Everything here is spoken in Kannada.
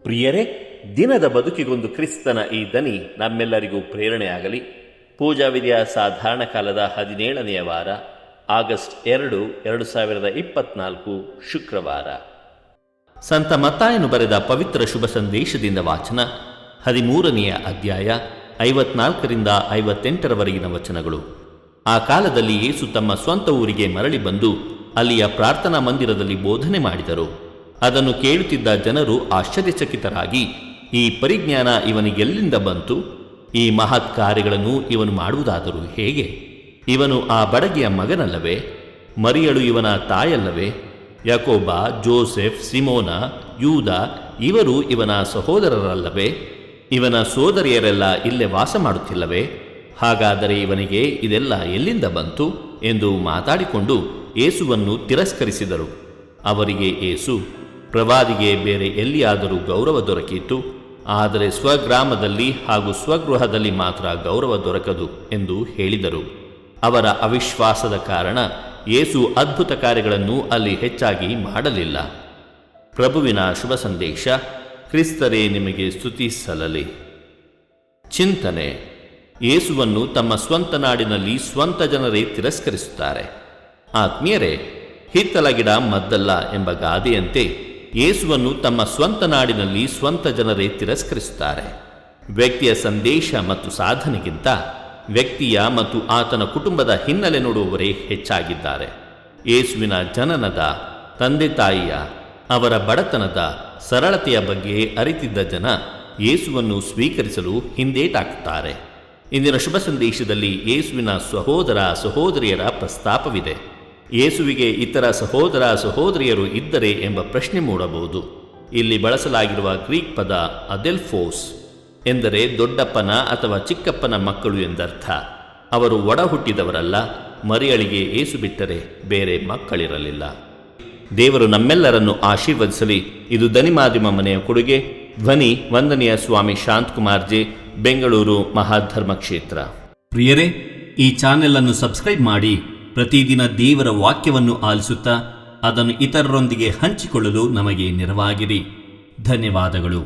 ಪ್ರಿಯರೇ, ದಿನದ ಬದುಕಿಗೊಂದು ಕ್ರಿಸ್ತನ ಈ ದನಿ ನಮ್ಮೆಲ್ಲರಿಗೂ ಪ್ರೇರಣೆಯಾಗಲಿ. ಪೂಜಾ ವಿಧಿಯ ಸಾಧಾರಣ ಕಾಲದ 17ನೆಯ ವಾರ, ಆಗಸ್ಟ್ 2, 2024, ಶುಕ್ರವಾರ. ಸಂತ ಮತ್ತಾಯನು ಬರೆದ ಪವಿತ್ರ ಶುಭ ಸಂದೇಶದಿಂದ ವಾಚನ. 13ನೆಯ ಅಧ್ಯಾಯ, 54ರಿಂದ 58ರವರೆಗಿನ ವಚನಗಳು. ಆ ಕಾಲದಲ್ಲಿ ಯೇಸು ತಮ್ಮ ಸ್ವಂತ ಊರಿಗೆ ಮರಳಿ ಬಂದು ಅಲ್ಲಿಯ ಪ್ರಾರ್ಥನಾ ಮಂದಿರದಲ್ಲಿ ಬೋಧನೆ ಮಾಡಿದರು. ಅದನ್ನು ಕೇಳುತ್ತಿದ್ದ ಜನರು ಆಶ್ಚರ್ಯಚಕಿತರಾಗಿ, ಈ ಪರಿಜ್ಞಾನ ಇವನಿಗೆಲ್ಲಿಂದ ಬಂತು? ಈ ಮಹತ್ ಕಾರ್ಯಗಳನ್ನು ಇವನು ಮಾಡುವುದಾದರೂ ಹೇಗೆ? ಇವನು ಆ ಬಡಗಿಯ ಮಗನಲ್ಲವೇ? ಮರಿಯಳು ಇವನ ತಾಯಲ್ಲವೇ? ಯಾಕೋಬ, ಜೋಸೆಫ್, ಸಿಮೋನ, ಯೂದ ಇವರು ಇವನ ಸಹೋದರರಲ್ಲವೇ? ಇವನ ಸೋದರಿಯರೆಲ್ಲ ಇಲ್ಲೇ ವಾಸ ಮಾಡುತ್ತಿಲ್ಲವೇ? ಹಾಗಾದರೆ ಇವನಿಗೆ ಇದೆಲ್ಲ ಎಲ್ಲಿಂದ ಬಂತು ಎಂದು ಮಾತಾಡಿಕೊಂಡು ಯೇಸುವನ್ನು ತಿರಸ್ಕರಿಸಿದರು. ಅವರಿಗೆ ಯೇಸು, ಪ್ರವಾದಿಗೆ ಬೇರೆ ಎಲ್ಲಿಯಾದರೂ ಗೌರವ ದೊರಕಿತು, ಆದರೆ ಸ್ವಗ್ರಾಮದಲ್ಲಿ ಹಾಗೂ ಸ್ವಗೃಹದಲ್ಲಿ ಮಾತ್ರ ಗೌರವ ದೊರಕದು ಎಂದು ಹೇಳಿದರು. ಅವರ ಅವಿಶ್ವಾಸದ ಕಾರಣ ಯೇಸು ಅದ್ಭುತ ಕಾರ್ಯಗಳನ್ನು ಅಲ್ಲಿ ಹೆಚ್ಚಾಗಿ ಮಾಡಲಿಲ್ಲ. ಪ್ರಭುವಿನ ಶುಭ ಸಂದೇಶ. ಕ್ರಿಸ್ತರೇ ನಿಮಗೆ ಸ್ತುತಿ ಸಲ್ಲಲಿ. ಚಿಂತನೆ. ಯೇಸುವನ್ನು ತಮ್ಮ ಸ್ವಂತ ನಾಡಿನಲ್ಲಿ ಸ್ವಂತ ಜನರೇ ತಿರಸ್ಕರಿಸುತ್ತಾರೆ. ಆತ್ಮೀಯರೇ, ಹಿತ್ತಲ ಗಿಡ ಮದ್ದಲ್ಲ ಎಂಬ ಗಾದೆಯಂತೆ ಯೇಸುವನ್ನು ತಮ್ಮ ಸ್ವಂತ ನಾಡಿನಲ್ಲಿ ಸ್ವಂತ ಜನರೇ ತಿರಸ್ಕರಿಸುತ್ತಾರೆ. ವ್ಯಕ್ತಿಯ ಸಂದೇಶ ಮತ್ತು ಸಾಧನೆಗಿಂತ ವ್ಯಕ್ತಿಯ ಮತ್ತು ಆತನ ಕುಟುಂಬದ ಹಿನ್ನೆಲೆ ನೋಡುವವರೇ ಹೆಚ್ಚಾಗಿದ್ದಾರೆ. ಯೇಸುವಿನ ಜನನದ, ತಂದೆ ತಾಯಿಯ, ಅವರ ಬಡತನದ, ಸರಳತೆಯ ಬಗ್ಗೆ ಅರಿತಿದ್ದ ಜನ ಯೇಸುವನ್ನು ಸ್ವೀಕರಿಸಲು ಹಿಂದೇಟಾಕುತ್ತಾರೆ. ಇಂದಿನ ಶುಭ ಸಂದೇಶದಲ್ಲಿ ಯೇಸುವಿನ ಸಹೋದರ ಸಹೋದರಿಯರ ಪ್ರಸ್ತಾಪವಿದೆ. ಯೇಸುವಿಗೆ ಇತರ ಸಹೋದರ ಸಹೋದರಿಯರು ಇದ್ದರೆ ಎಂಬ ಪ್ರಶ್ನೆ ಮೂಡಬಹುದು. ಇಲ್ಲಿ ಬಳಸಲಾಗಿರುವ ಗ್ರೀಕ್ ಪದ ಅಡೆಲ್ಫೋಸ್ ಎಂದರೆ ದೊಡ್ಡಪ್ಪನ ಅಥವಾ ಚಿಕ್ಕಪ್ಪನ ಮಕ್ಕಳು ಎಂದರ್ಥ. ಅವರು ಒಡ ಹುಟ್ಟಿದವರಲ್ಲ. ಮರಿಯಳಿಗೆ ಯೇಸು ಬಿಟ್ಟರೆ ಬೇರೆ ಮಕ್ಕಳಿರಲಿಲ್ಲ. ದೇವರು ನಮ್ಮೆಲ್ಲರನ್ನು ಆಶೀರ್ವದಿಸಲಿ. ಇದು ದನಿಮಾಧ್ಯಮ ಮನೆಯ ಕೊಡುಗೆ. ಧ್ವನಿ ವಂದನೆಯ ಸ್ವಾಮಿ ಶಾಂತಕುಮಾರ್ ಜೆ, ಬೆಂಗಳೂರು ಮಹಾಧರ್ಮ ಕ್ಷೇತ್ರ. ಪ್ರಿಯರೇ, ಈ ಚಾನೆಲ್ ಅನ್ನು ಸಬ್ಸ್ಕ್ರೈಬ್ ಮಾಡಿ ಪ್ರತಿದಿನ ದೇವರ ವಾಕ್ಯವನ್ನು ಆಲಿಸುತ್ತಾ ಅದನ್ನು ಇತರರೊಂದಿಗೆ ಹಂಚಿಕೊಳ್ಳಲು ನಮಗೆ ನೆರವಾಗಿರಿ. ಧನ್ಯವಾದಗಳು.